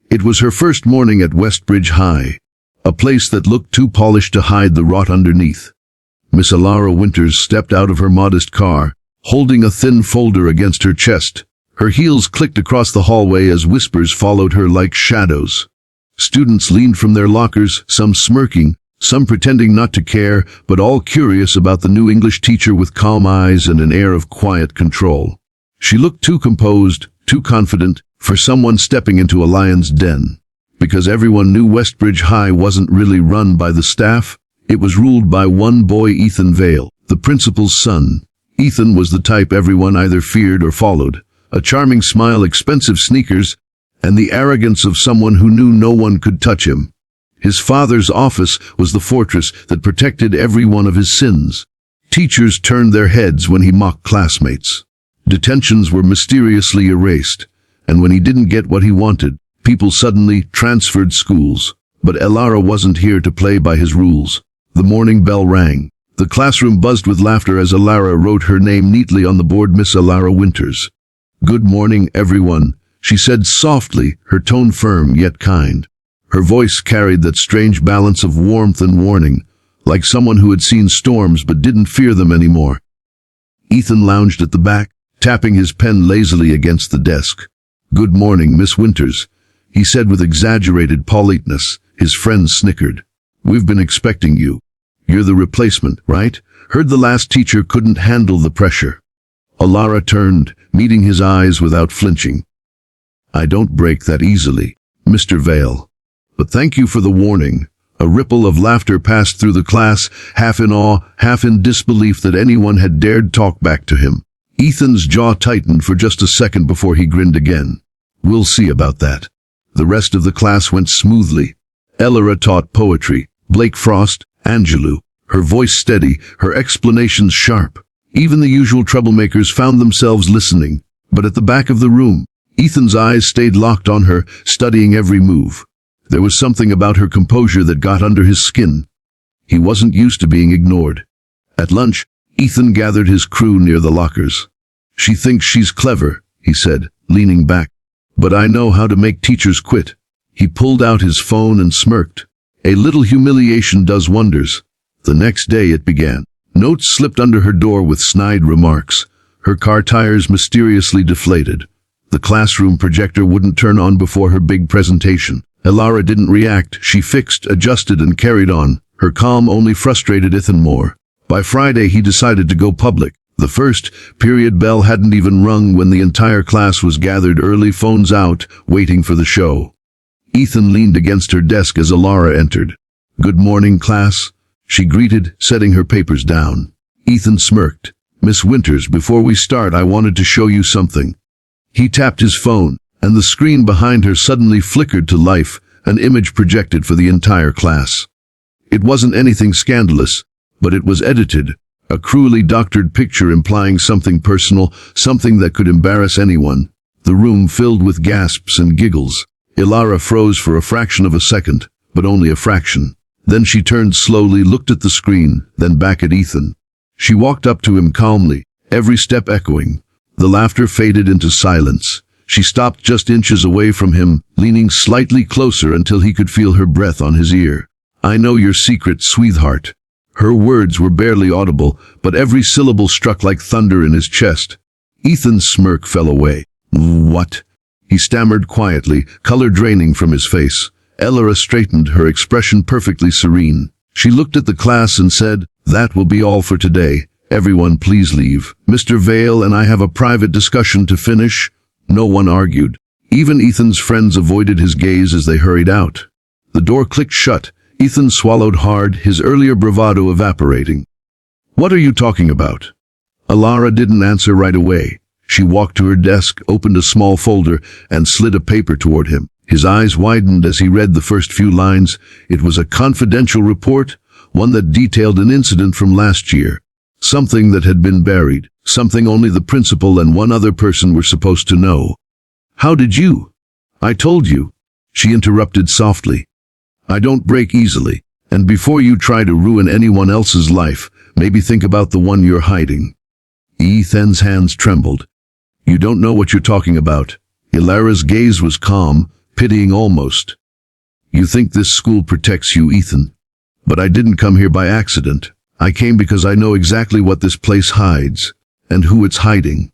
It was her first morning at Westbridge High, a place that looked too polished to hide the rot underneath. Miss Elara Winters stepped out of her modest car, holding a thin folder against her chest. Her heels clicked across the hallway as whispers followed her like shadows. Students leaned from their lockers, some smirking, some pretending not to care, but all curious about the new English teacher with calm eyes and an air of quiet control. She looked too composed, too confident, for someone stepping into a lion's den. Because everyone knew Westbridge High wasn't really run by the staff, it was ruled by one boy, Ethan Vale, the principal's son. Ethan was the type everyone either feared or followed. A charming smile, expensive sneakers, and the arrogance of someone who knew no one could touch him. His father's office was the fortress that protected every one of his sins. Teachers turned their heads when he mocked classmates. Detentions were mysteriously erased, and when he didn't get what he wanted, people suddenly transferred schools. But Elara wasn't here to play by his rules. The morning bell rang. The classroom buzzed with laughter as Elara wrote her name neatly on the board, Miss Elara Winters. "Good morning, everyone," she said softly, her tone firm yet kind. Her voice carried that strange balance of warmth and warning, like someone who had seen storms but didn't fear them anymore. Ethan lounged at the back, tapping his pen lazily against the desk. "Good morning, Miss Winters," he said with exaggerated politeness. His friends snickered. "We've been expecting you. You're the replacement, right? Heard the last teacher couldn't handle the pressure." Elara turned, meeting his eyes without flinching. "I don't break that easily, Mr. Vale. But thank you for the warning." A ripple of laughter passed through the class, half in awe, half in disbelief that anyone had dared talk back to him. Ethan's jaw tightened for just a second before he grinned again. "We'll see about that." The rest of the class went smoothly. Elara taught poetry, Blake Frost, Angelou, her voice steady, her explanations sharp. Even the usual troublemakers found themselves listening. But at the back of the room, Ethan's eyes stayed locked on her, studying every move. There was something about her composure that got under his skin. He wasn't used to being ignored. At lunch, Ethan gathered his crew near the lockers. "She thinks she's clever," he said, leaning back. "But I know how to make teachers quit." He pulled out his phone and smirked. A little humiliation does wonders. The next day it began. Notes slipped under her door with snide remarks. Her car tires mysteriously deflated. The classroom projector wouldn't turn on before her big presentation. Elara didn't react. She fixed, adjusted, and carried on. Her calm only frustrated Ethan more. By Friday, he decided to go public. The first period bell hadn't even rung when the entire class was gathered early, phones out, waiting for the show. Ethan leaned against her desk as Elara entered. "Good morning, class," she greeted, setting her papers down. Ethan smirked. "Miss Winters, before we start, I wanted to show you something." He tapped his phone, and the screen behind her suddenly flickered to life, an image projected for the entire class. It wasn't anything scandalous, but it was edited, a cruelly doctored picture implying something personal, something that could embarrass anyone. The room filled with gasps and giggles. Elara froze for a fraction of a second, but only a fraction. Then she turned slowly, looked at the screen, then back at Ethan. She walked up to him calmly, every step echoing. The laughter faded into silence. She stopped just inches away from him, leaning slightly closer until he could feel her breath on his ear. "I know your secret, sweetheart." Her words were barely audible, but every syllable struck like thunder in his chest. Ethan's smirk fell away. "What?" he stammered quietly, color draining from his face. Elara straightened, her expression perfectly serene. She looked at the class and said, "That will be all for today. Everyone please leave. Mr. Vale and I have a private discussion to finish." No one argued. Even Ethan's friends avoided his gaze as they hurried out. The door clicked shut. Ethan swallowed hard, his earlier bravado evaporating. "What are you talking about?" Elara didn't answer right away. She walked to her desk, opened a small folder, and slid a paper toward him. His eyes widened as he read the first few lines. It was a confidential report, one that detailed an incident from last year. Something that had been buried, something only the principal and one other person were supposed to know. "How did you?" "I told you," she interrupted softly. "I don't break easily, and before you try to ruin anyone else's life, maybe think about the one you're hiding." Ethan's hands trembled. "You don't know what you're talking about." Elara's gaze was calm, pitying almost. You think this school protects you, Ethan. But I didn't come here by accident. I came because I know exactly what this place hides, and who it's hiding.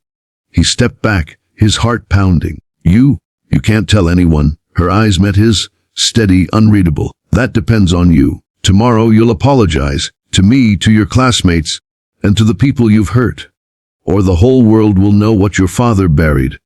He stepped back, his heart pounding. You can't tell anyone. Her eyes met his, steady, unreadable. That depends on you. Tomorrow you'll apologize, to me, to your classmates, and to the people you've hurt. Or the whole world will know what your father buried.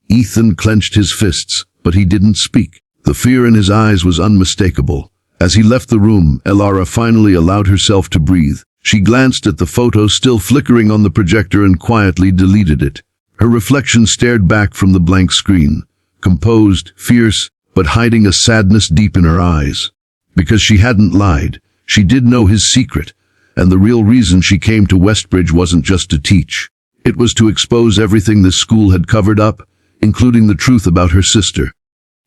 Ethan clenched his fists, but he didn't speak. The fear in his eyes was unmistakable. As he left the room, Elara finally allowed herself to breathe. She glanced at the photo still flickering on the projector and quietly deleted it. Her reflection stared back from the blank screen, composed, fierce, but hiding a sadness deep in her eyes. Because she hadn't lied, she did know his secret, and the real reason she came to Westbridge wasn't just to teach. It was to expose everything this school had covered up, including the truth about her sister.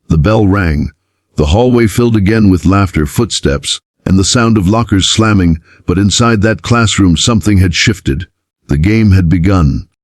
The bell rang. The hallway filled again with laughter, footsteps, and the sound of lockers slamming, but inside that classroom something had shifted. The game had begun.